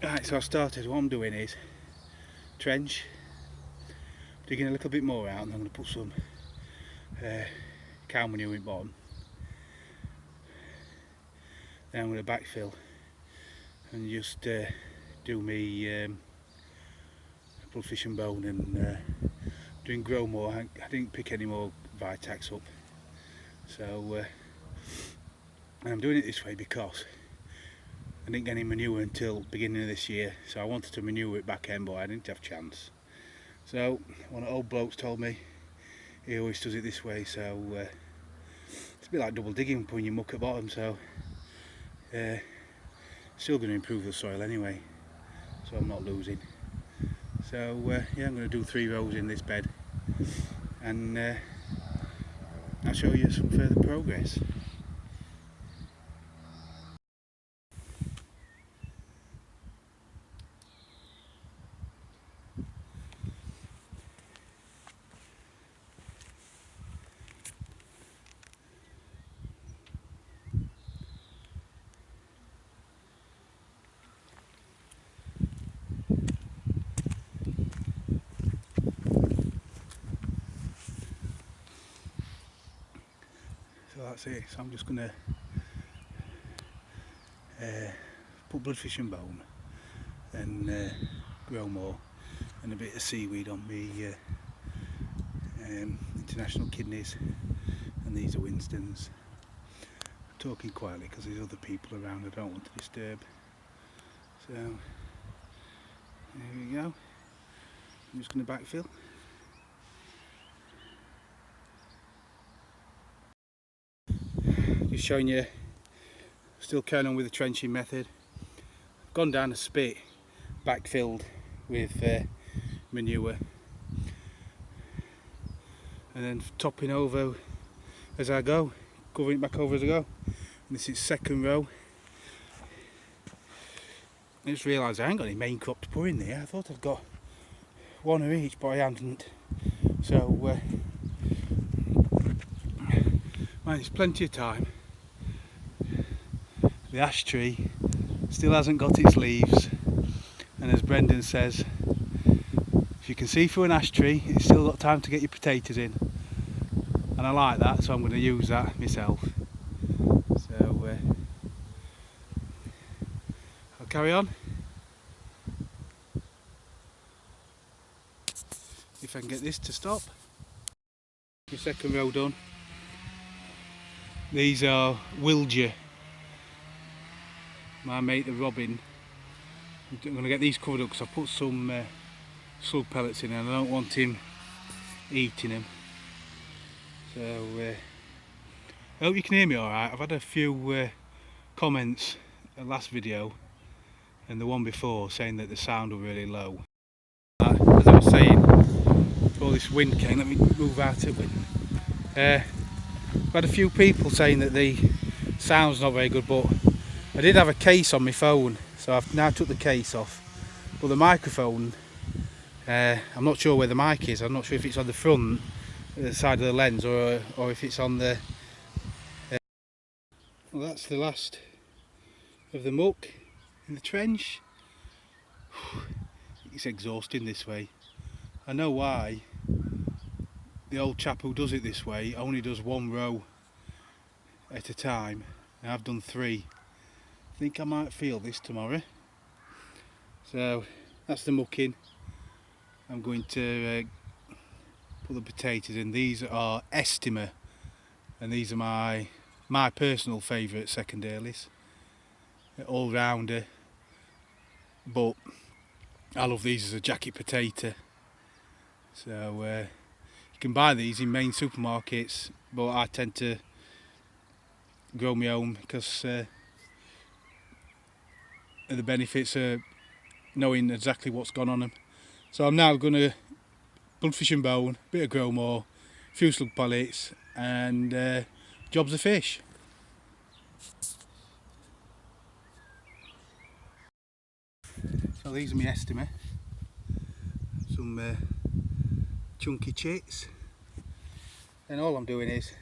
Right, so I started. What I'm doing is trench, digging a little bit more out, and I'm going to put some cow manure in bottom. Then I'm going to backfill and just do me bloodfish and bone and doing grow more. I didn't pick any more Vitax up, so and I'm doing it this way because I didn't get any manure until beginning of this year, so I wanted to manure it back end, but I didn't have a chance. So one of the old blokes told me he always does it this way, so it's a bit like double digging, putting your muck at bottom, so still going to improve the soil anyway, so I'm not losing. So yeah, I'm going to do 3 rows in this bed, and I'll show you some further progress. So that's it, so I'm just going to put bloodfish and bone and grow more and a bit of seaweed on me international kidneys, and these are Winston's. I'm talking quietly because there's other people around I don't want to disturb. So there we go. I'm just going to backfill. Just showing you, still carrying on with the trenching method. Gone down a spit, backfilled with manure, and then topping over as I go, covering it back over as I go. And this is second row. I just realised I ain't got any main crop to put in there. I thought I'd got one of each, but I hadn't. So there's plenty of time. The ash tree still hasn't got its leaves, and as Brendan says, if you can see through an ash tree, it's still got time to get your potatoes in, and I like that, so I'm going to use that myself. So I'll carry on. If I can get this to stop. The second row done. These are Wilger, my mate the robin. I'm going to get these covered up because I put some slug pellets in and I don't want him eating them. So I hope you can hear me alright. I've had a few comments in the last video and the one before saying that the sound was really low. As I was saying, all this wind came, let me move out of it. I've had a few people saying that the sound's not very good, but I did have a case on my phone, so I've now took the case off. But the microphone, I'm not sure where the mic is. I'm not sure if it's on the front, the side of the lens, or if it's on the... Well, that's the last of the muck in the trench. It's exhausting this way. I know why. The old chap who does it this way only does 1 row at a time, and I've done 3. I think I might feel this tomorrow. So that's the mucking. I'm going to put the potatoes in. These are Estima, and these are my personal favourite secondaries. All rounder, but I love these as a jacket potato. So you can buy these in main supermarkets, but I tend to grow my own because the benefits are knowing exactly what's gone on them. So I'm now going to bloodfish and bone, bit of grow more, few slug pellets, and jobs of fish. So these are my estimate, some chunky chits, and all I'm doing is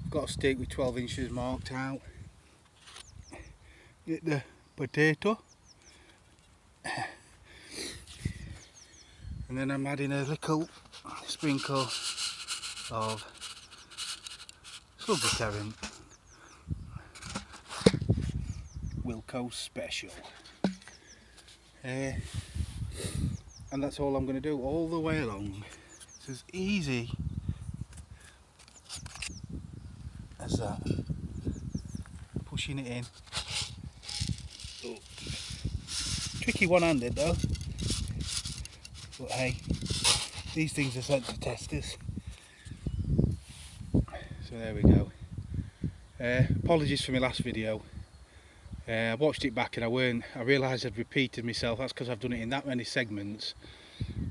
I've got a stick with 12 inches marked out, get the potato, And then I'm adding a little sprinkle of Silverterrant Wilco Special. And that's all I'm going to do all the way along. It's as easy as that. Pushing it in. Oh. Tricky one-handed though. But hey, these things are sent to testers. So there we go. Apologies for my last video. I watched it back and I realised I'd repeated myself. That's because I've done it in that many segments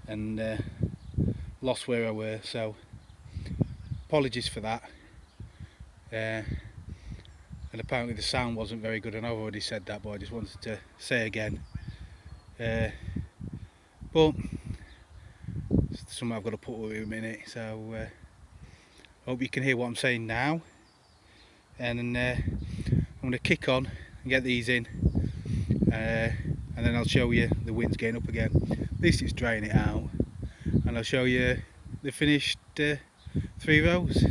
and lost where I were. So apologies for that. And apparently the sound wasn't very good, and I've already said that, but I just wanted to say again. But it's something I've got to put with in a minute. So I hope you can hear what I'm saying now. And I'm going to kick on and get these in, and then I'll show you the wind's getting up again. At least it's drying it out, and I'll show you the finished 3 rows.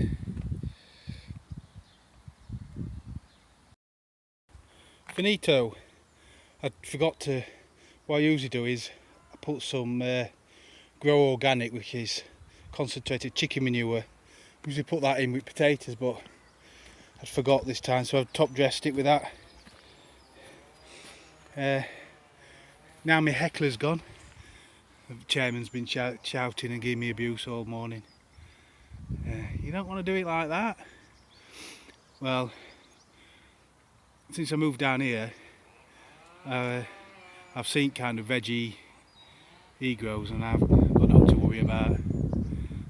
Finito. I forgot to, what I usually do is I put some Grow Organic, which is concentrated chicken manure. I usually put that in with potatoes, but I forgot this time, so I've top dressed it with that. Now my heckler's gone. The chairman's been shouting and giving me abuse all morning. You don't want to do it like that. Well, since I moved down here, I've seen kind of veggie grows, and I've got nothing to worry about.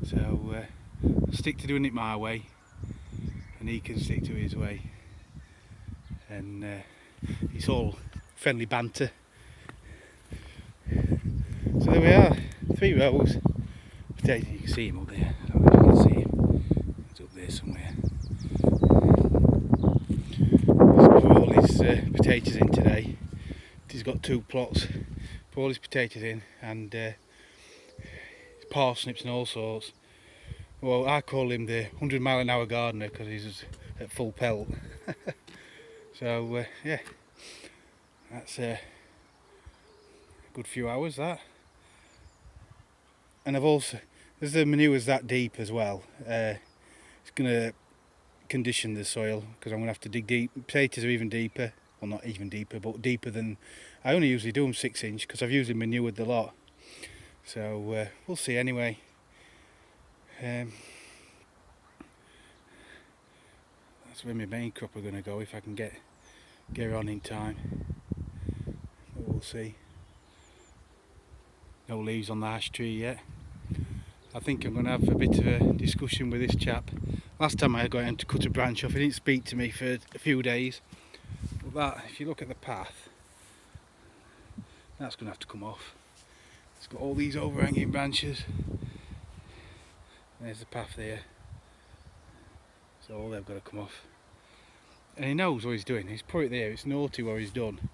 So I'll stick to doing it my way, and he can stick to his way. And it's all friendly banter. So there we are, 3 rows. Potatoes, you can see him up there. I don't know if you can see him. He's up there somewhere. He's put all his potatoes in today. He's got 2 plots. Put all his potatoes in, and parsnips and all sorts. Well, I call him the 100-mile-an-hour gardener because he's at full pelt. So yeah, that's a good few hours, that. And I've also, as the manure's that deep as well, it's going to condition the soil, because I'm going to have to dig deep. Potatoes are even deeper, well, not even deeper, but deeper than, I only usually do them 6 inch because I've usually manured the lot. So we'll see anyway. That's where my main crop are going to go, if I can get her on in time. But we'll see. No leaves on the ash tree yet. I think I'm going to have a bit of a discussion with this chap. Last time I got him to cut a branch off, he didn't speak to me for a few days. But that, if you look at the path, that's going to have to come off. It's got all these overhanging branches. There's the path there. So all they've got to come off. And he knows what he's doing. He's put it there. It's naughty what he's done.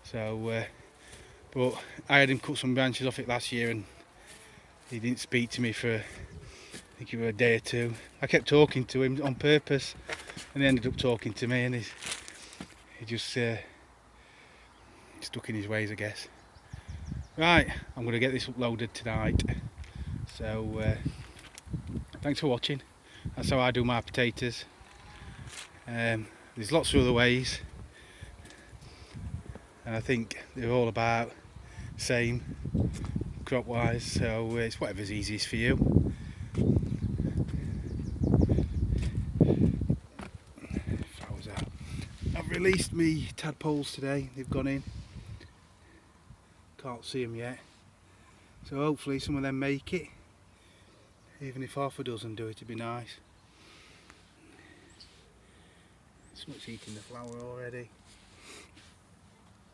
So, but I had him cut some branches off it last year, and he didn't speak to me for, I think it was a day or 2. I kept talking to him on purpose, and he ended up talking to me, and he just stuck in his ways, I guess. Right, I'm going to get this uploaded tonight. So thanks for watching. That's how I do my potatoes. There's lots of other ways, and I think they're all about the same crop wise, so it's whatever's easiest for you. I've released me tadpoles today. They've gone in. Can't see them yet, so hopefully some of them make it. Even if half a dozen do it, it'd be nice. Someone's eating the flower already.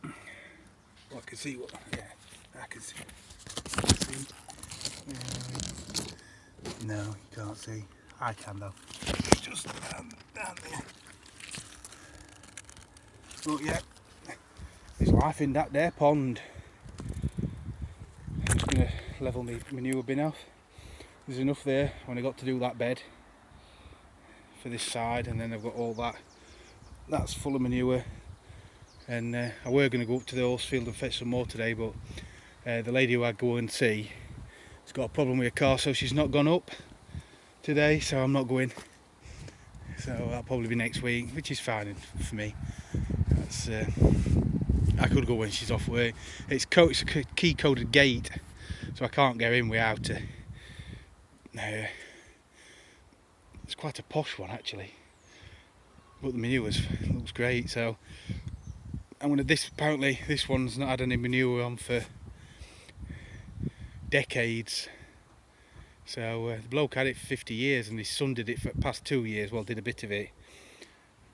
Well, I can see what, yeah, I can see. No, you can't see. I can though. Just down there. But yeah, there's life in that there pond. level my manure bin off. There's enough there when I got to do that bed for this side, and then I've got all that's full of manure. And I were going to go up to the horse field and fetch some more today, but the lady who I go and see has got a problem with her car, so she's not gone up today, so I'm not going. So that'll probably be next week, which is fine for me. That's I could go when she's off work. It's a key coded gate, so I can't get in without her. It's quite a posh one actually, but the manure looks great. So apparently this one's not had any manure on for decades. So the bloke had it for 50 years and his son did it for the past 2 years, well, did a bit of it,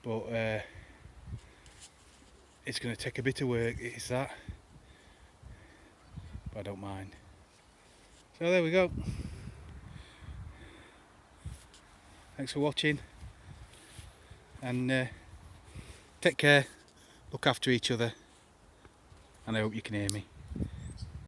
but it's going to take a bit of work, it's that, but I don't mind. So there we go. Thanks for watching, and take care, look after each other, and I hope you can hear me.